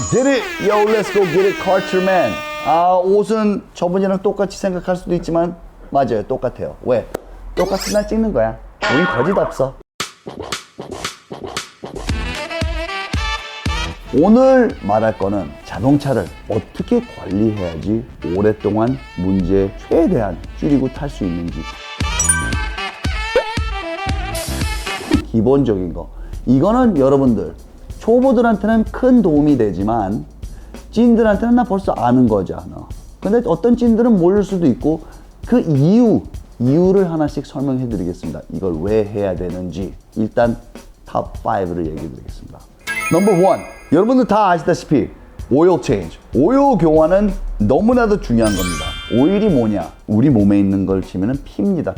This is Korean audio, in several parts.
Get it! Yo, let's go get it, Carter man. 옷은 저번이랑 똑같이 생각할 수도 있지만 맞아요, 똑같아요. 왜? 똑같은 날 찍는 거야. 우린 거짓 없어. 오늘 말할 거는 자동차를 어떻게 관리해야지 오랫동안 문제 최대한 줄이고 탈 수 있는지. 기본적인 거. 이거는 여러분들 초보들한테는 큰 도움이 되지만 찐들한테는 나 벌써 아는 거잖아. 근데 어떤 찐들은 모를 수도 있고 그 이유를 하나씩 설명해 드리겠습니다. 이걸 왜 해야 되는지. 일단 탑 5를 얘기해 드리겠습니다. 넘버 1. 여러분들 다 아시다시피 오일 체인지. 오일 교환은 너무나도 중요한 겁니다. 오일이 뭐냐? 우리 몸에 있는 걸 치면은 피입니다.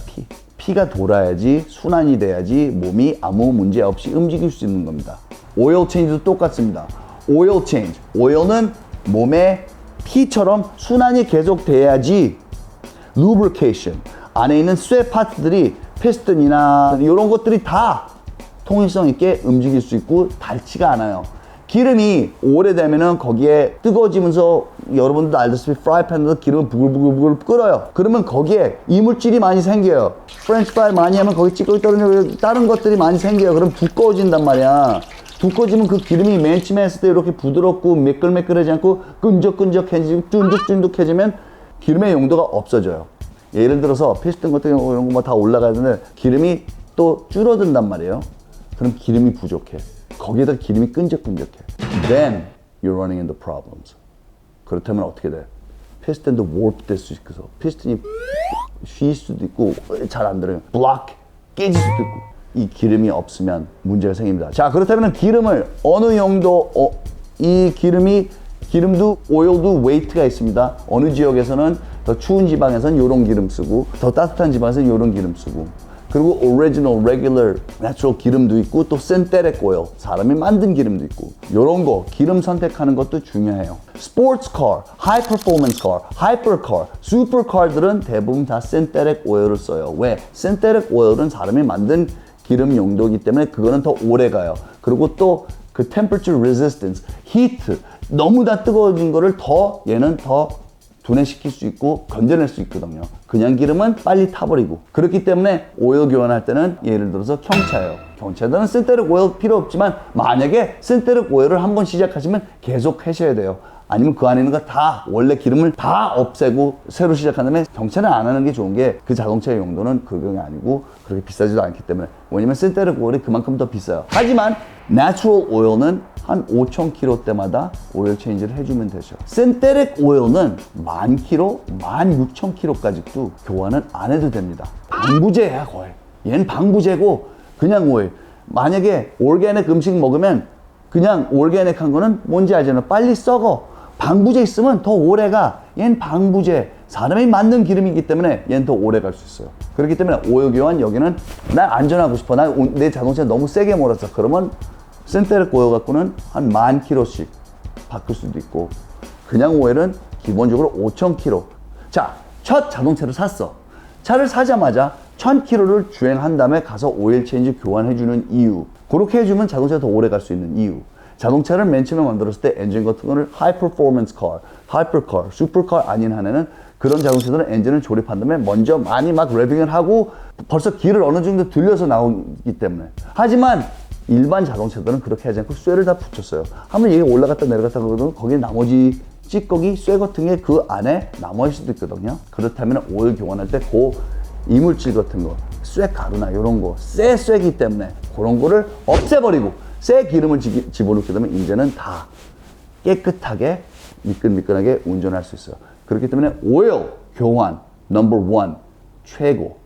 피가 돌아야지, 순환이 돼야지 몸이 아무 문제 없이 움직일 수 있는 겁니다. 오일 체인지도 똑같습니다. 오일 체인지. 오일은 몸에 피처럼 순환이 계속 돼야지 lubrication. 안에 있는 쇠 파트들이 피스톤이나 이런 것들이 다 통일성 있게 움직일 수 있고 닳지가 않아요. 기름이 오래되면은 거기에 뜨거워지면서 여러분들도 알다시피 프라이팬에서 기름을 부글부글 끓어요. 그러면 거기에 이물질이 많이 생겨요. 프렌치 프라이 많이 하면 거기 찌꺼기 떨어지는 다른 것들이 많이 생겨요. 그럼 두꺼워진단 말이야. 두꺼워지면 그 기름이 맨 처음에 했을 때 이렇게 부드럽고 매끌매끌하지 않고 끈적끈적해지고 쫀득쫀득해지면 기름의 용도가 없어져요. 예를 들어서 피스톤 같은 경우 이런 거 다 올라가야 되는데 기름이 또 줄어든단 말이에요. 그럼 기름이 부족해. 거기에다 기름이 끈적끈적해. Then you're running into problems. 그렇다면 어떻게 돼? 피스톤도 warp 될 수 있어서 피스톤이 쉴 수도 있고 잘 안 들어요. block 깨질 수도 있고. 이 기름이 없으면 문제가 생깁니다. 자, 그렇다면 기름을 어느 용도 이 기름도 오일도 웨이트가 있습니다. 어느 지역에서는 더 추운 지방에서는 이런 기름 쓰고 더 따뜻한 지방에서는 이런 기름 쓰고 그리고 original, regular, natural 기름도 있고 또 synthetic oil, 사람이 만든 기름도 있고 이런 거 기름 선택하는 것도 중요해요. 스포츠 카, high performance car, hypercar, supercar들은 대부분 다 synthetic oil을 써요. 왜? synthetic oil은 사람이 만든 기름 용도이기 때문에 그거는 더 오래 가요. 그리고 또 그 temperature resistance, heat, 너무 다 뜨거워진 거를 얘는 더 분해시킬 수 있고 건져낼 수 있거든요. 그냥 기름은 빨리 타버리고. 그렇기 때문에 오일 교환할 때는 예를 들어서 경차예요. 경차들은 synthetic oil 필요 없지만 만약에 synthetic oil을 한번 시작하시면 계속 하셔야 돼요. 아니면 그 안에 있는 거 다 원래 기름을 다 없애고 새로 시작한 다음에 경차는 안 하는 게 좋은 게 그 자동차의 용도는 그게 아니고 그렇게 비싸지도 않기 때문에. 왜냐면 synthetic oil이 그만큼 더 비싸요. 하지만 natural oil는 한 5,000km대마다 오일 체인지를 해주면 되죠. synthetic oil는 10,000km, 16,000km까지도 교환은 안 해도 됩니다. 방부제야 거의. 얘는 방부제고 그냥 오일. 만약에 올게닉 음식 먹으면 그냥 올게닉한 거는 뭔지 알잖아요. 빨리 썩어. 방부제 있으면 더 오래가. 얘는 방부제. 사람이 만든 기름이기 때문에 얘는 더 오래 갈 수 있어요. 그렇기 때문에 오일 교환 여기는 난 안전하고 싶어. 내 자동차 너무 세게 몰았어. 그러면 synthetic oil 갖고는 한 10,000km씩 바꿀 수도 있고 그냥 오일은 기본적으로 5,000km. 자, 첫 자동차를 샀어. 차를 사자마자 1,000km를 주행한 다음에 가서 오일 체인지 교환해주는 이유. 그렇게 해주면 자동차가 더 오래 갈 수 있는 이유. 자동차를 맨 처음에 만들었을 때 엔진 같은 거를 high performance car, hypercar, supercar 아닌 한에는 그런 자동차들은 엔진을 조립한 다음에 먼저 많이 막 레빙을 하고 벌써 길을 어느 정도 들려서 나오기 때문에. 하지만 일반 자동차들은 그렇게 하지 않고 쇠를 다 붙였어요. 한번 이게 올라갔다 내려갔다 그러면 거기에 나머지 찌꺼기, 쇠 같은 게 그 안에 남아있을 수도 있거든요. 그렇다면 오일 교환할 때 그 이물질 같은 거, 쇠 가루나 이런 거, 쇠기 때문에 그런 거를 없애버리고 쇠 기름을 집어넣게 되면 이제는 다 깨끗하게 미끈미끈하게 운전할 수 있어요. 그렇기 때문에 오일 교환 넘버 1 최고.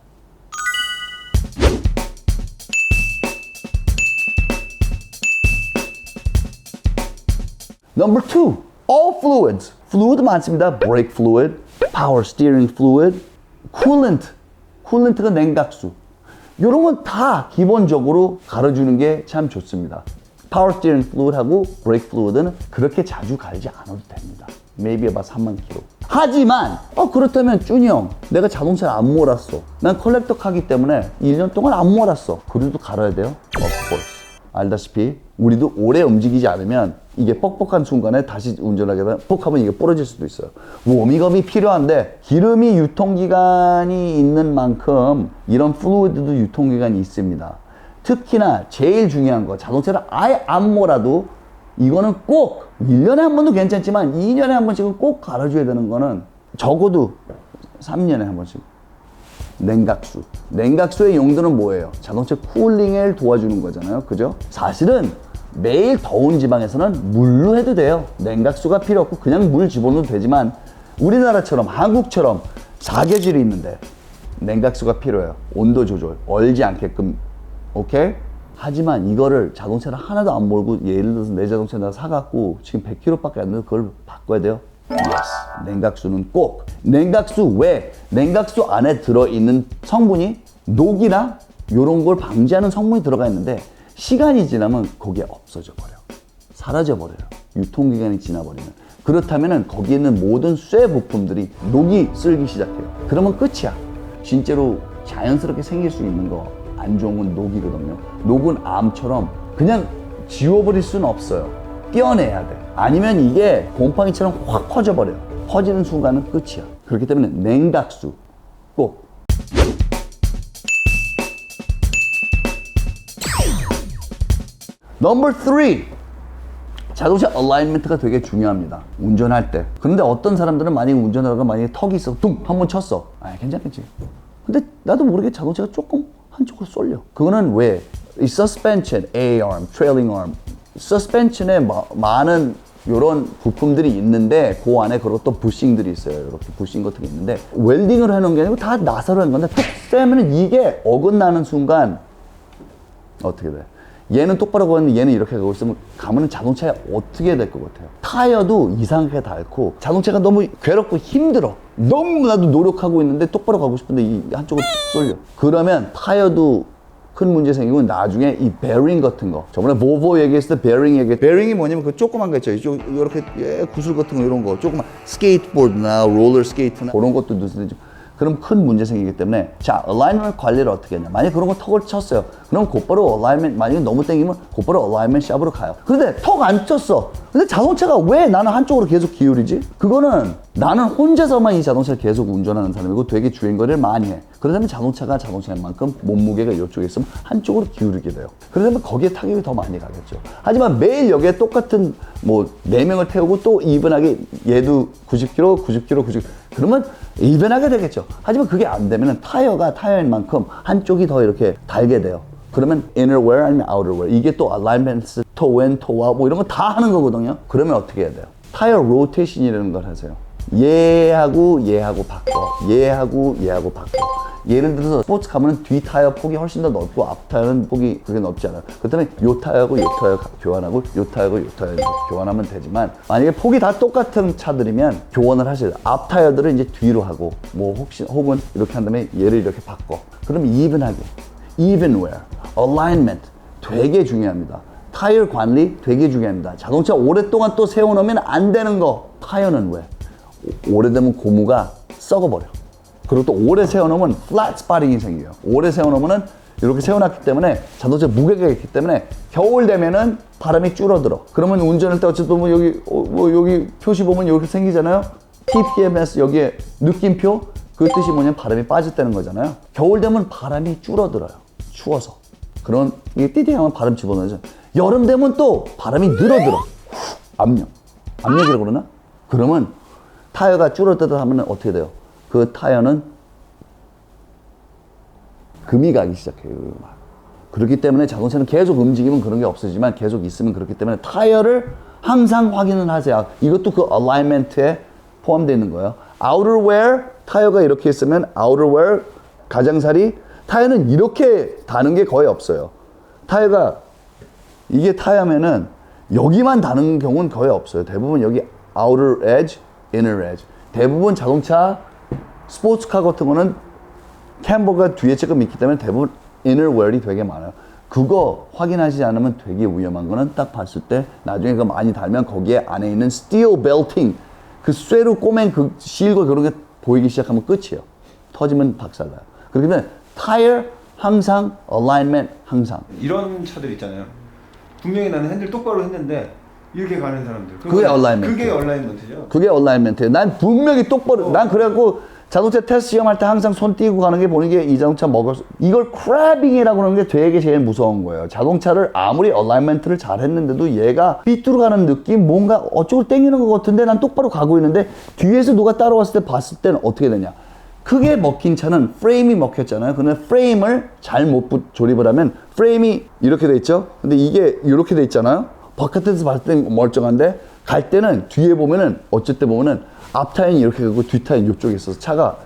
넘버 2 all fluids. fluid 많습니다. brake fluid, power steering fluid, coolant. coolant가 냉각수. 이런 건 다 기본적으로 갈아주는 게 참 좋습니다. power steering fluid하고 brake fluid는 그렇게 자주 갈지 않아도 됩니다. maybe about 30,000km. 하지만 그렇다면 준이 형, 내가 자동차를 안 몰았어. 난 컬렉터 카기 때문에 1년 동안 안 몰았어. 그래도 갈아야 돼요? Of course. 알다시피 우리도 오래 움직이지 않으면 이게 뻑뻑한 순간에 다시 운전하게 되면 뻑 하면 이게 부러질 수도 있어요. 워밍업이 필요한데 기름이 유통기간이 있는 만큼 이런 플루이드도 유통기간이 있습니다. 특히나 제일 중요한 거, 자동차를 아예 안 몰아도 이거는 꼭 1년에 한 번도 괜찮지만 2년에 한 번씩은 꼭 갈아줘야 되는 거는 적어도 3년에 한 번씩. 냉각수. 냉각수의 용도는 뭐예요? 자동차 쿨링을 도와주는 거잖아요. 그죠? 사실은 매일 더운 지방에서는 물로 해도 돼요. 냉각수가 필요 없고 그냥 물 집어넣어도 되지만 우리나라처럼 한국처럼 사계절이 있는데 냉각수가 필요해요. 온도 조절, 얼지 않게끔. 오케이? 하지만 이거를 자동차를 하나도 안 몰고 예를 들어서 내 자동차 나 사갖고 지금 100km밖에 안 돼서 그걸 바꿔야 돼요? Yes. 냉각수는 꼭. 냉각수 왜? 냉각수 안에 들어있는 성분이 녹이나 이런 걸 방지하는 성분이 들어가 있는데 시간이 지나면 거기에 없어져 버려. 사라져 버려요. 유통기간이 지나버리면. 그렇다면 거기에 있는 모든 쇠 부품들이 녹이 쓸기 시작해요. 그러면 끝이야. 진짜로 자연스럽게 생길 수 있는 거 안 좋은 건 녹이거든요. 녹은 암처럼 그냥 지워버릴 수는 없어요. 떼어내야 돼. 아니면 이게 곰팡이처럼 확 퍼져버려요. 퍼지는 순간은 끝이야. 그렇기 때문에 냉각수 꼭. 넘버 3. 자동차 얼라이먼트가 되게 중요합니다. 운전할 때. 그런데 어떤 사람들은 만약에 운전하다가 만약에 턱이 있어 둥! 한번 쳤어. 아, 괜찮겠지. 근데 나도 모르게 자동차가 조금 한쪽으로 쏠려. 그거는 왜? 이 suspension, A-arm, trailing arm. suspension에 많은 이런 부품들이 있는데 그 안에 그것도 부싱들이 있어요. 이렇게 부싱 같은 게 있는데 웰딩을 해놓은 게 아니고 다 나사로 한 건데 툭 쐬면 이게 어긋나는 순간 어떻게 돼? 얘는 똑바로 가는데 얘는 이렇게 가고 있으면 가면은 자동차에 어떻게 될 것 같아요? 타이어도 이상하게 닳고 자동차가 너무 괴롭고 힘들어. 너무나도 노력하고 있는데 똑바로 가고 싶은데 이 한쪽으로 툭 쏠려. 그러면 타이어도 큰 문제 생기고 나중에 이 베어링 같은 거 저번에 보보 얘기했을 때 베어링 얘기 베어링이 뭐냐면 그 조그만 거 있죠. 이렇게 구슬 같은 거 이런 거 조그만 스케이트보드나 롤러 스케이트나 그런 것도 넣으시는지 그럼 큰 문제 생기기 때문에 자 얼라이먼트 관리를 어떻게 했냐. 만약에 그런 거 턱을 쳤어요. 그럼 곧바로 얼라이먼트 만약에 너무 땡기면 곧바로 얼라이먼트 샵으로 가요. 그런데 턱 안 쳤어. 근데 자동차가 왜 나는 한쪽으로 계속 기울이지? 그거는 나는 혼자서만 이 자동차를 계속 운전하는 사람이고 되게 주행거리를 많이 해. 그러면 자동차가 자동차인 만큼 몸무게가 이쪽에 있으면 한쪽으로 기울이게 돼요. 그러면 거기에 타격이 더 많이 가겠죠. 하지만 매일 여기에 똑같은 뭐 4명을 태우고 또 이분하게 얘도 90km, 90km, 90km 그러면 이변하게 되겠죠. 하지만 그게 안 되면 타이어가 타이어인 만큼 한쪽이 더 이렇게 달게 돼요. 그러면 inner wear 아니면 outer wear 이게 또 alignment, toe in, toe out 뭐 이런 거 다 하는 거거든요. 그러면 어떻게 해야 돼요? 타이어 로테이션이라는 걸 하세요. 얘하고 바꿔. 얘하고 바꿔. 예를 들어서 스포츠 가면은 뒤 타이어 폭이 훨씬 더 넓고 앞 타이어는 폭이 그렇게 넓지 않아요. 그렇다면 요 타이어하고 요 타이어 교환하고 요 타이어하고 요 타이어 교환하면 되지만 만약에 폭이 다 똑같은 차들이면 교환을 하셔야 돼요. 앞 타이어들은 이제 뒤로 하고 뭐 혹은 이렇게 한 다음에 얘를 이렇게 바꿔. 그럼 even하게. even wear, alignment 되게 중요합니다. 타이어 관리 되게 중요합니다. 자동차 오랫동안 또 세워놓으면 안 되는 거. 타이어는 왜? 오래되면 고무가 썩어버려. 그리고 또 오래 세워놓으면 flat spotting이 생겨요. 오래 세워놓으면 이렇게 세워놨기 때문에 자동차 무게가 있기 때문에 겨울 되면은 바람이 줄어들어. 그러면 운전할 때 어쨌든 뭐 여기 표시 보면 이렇게 생기잖아요. TPMS 여기에 느낌표 그 뜻이 뭐냐면 바람이 빠졌다는 거잖아요. 겨울 되면 바람이 줄어들어요. 추워서. 그런 이게 띠띠하면 바람 집어넣어야죠. 여름 되면 또 바람이 늘어들어. 압력이라고 그러나? 그러면 타이어가 줄어들다 하면 어떻게 돼요? 그 타이어는 금이 가기 시작해요. 그렇기 때문에 자동차는 계속 움직이면 그런 게 없어지만 계속 있으면 그렇기 때문에 타이어를 항상 확인을 하세요. 이것도 그 alignment에 포함되어 있는 거예요. outer wear 타이어가 이렇게 있으면 outer wear 가장살이 타이어는 이렇게 다는 게 거의 없어요. 타이어가 이게 타이어면은 여기만 다는 경우는 거의 없어요. 대부분 여기 outer edge, inner edge. 대부분 자동차 스포츠카 같은 거는 캠버가 뒤에 조금 있기 때문에 대부분 inner wear이 되게 많아요. 그거 확인하지 않으면 되게 위험한 거는 딱 봤을 때 나중에 그거 많이 달면 거기에 안에 있는 steel belting 그 쇠로 꼬맨 그 실과 그런 게 보이기 시작하면 끝이에요. 터지면 박살나요. 그렇기 때문에 타이어 항상 alignment 항상 이런 차들 있잖아요. 분명히 나는 핸들 똑바로 했는데 이렇게 가는 사람들. 그게 얼라이먼트. 그게 얼라이먼트죠. 그게 얼라이먼트예요. 난 분명히 똑바로 난 그래갖고 자동차 테스트 시험할 때 항상 손 띄고 가는 게 보는 게 이 자동차 먹을 이걸 크래빙이라고 하는 게 되게 제일 무서운 거예요. 자동차를 아무리 얼라이먼트를 잘 했는데도 얘가 삐뚤어 가는 느낌 뭔가 어쪽을 땡기는 것 같은데 난 똑바로 가고 있는데 뒤에서 누가 따라왔을 때 봤을 때는 어떻게 되냐. 크게 먹힌 차는 프레임이 먹혔잖아요. 근데 프레임을 잘못 조립을 하면 프레임이 이렇게 돼 있죠. 근데 이게 이렇게 돼 있잖아요. 바깥에서 봤을 땐 멀쩡한데 갈 때는 뒤에 보면은 어쩔 때 보면은 앞 타이어는 이렇게 가고 뒤 타이어는 이쪽에 있어서 차가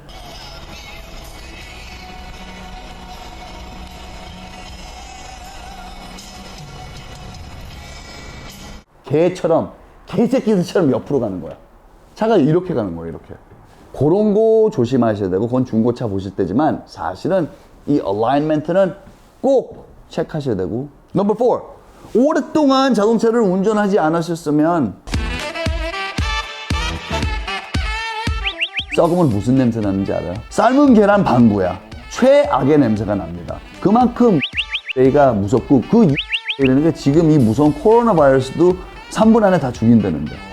개처럼 개새끼들처럼 옆으로 가는 거야. 차가 이렇게 가는 거야. 이렇게. 그런 거 조심하셔야 되고 그건 중고차 보실 때지만 사실은 이 얼라이먼트는 꼭 체크하셔야 되고. 넘버 4. 오랫동안 자동차를 운전하지 않으셨으면 썩으면 무슨 냄새 나는지 알아요? 삶은 계란 방구야. 최악의 냄새가 납니다. 그만큼 얘가 무섭고 그 이라는 게 지금 이 무서운 코로나 바이러스도 3분 안에 다 죽인다는데.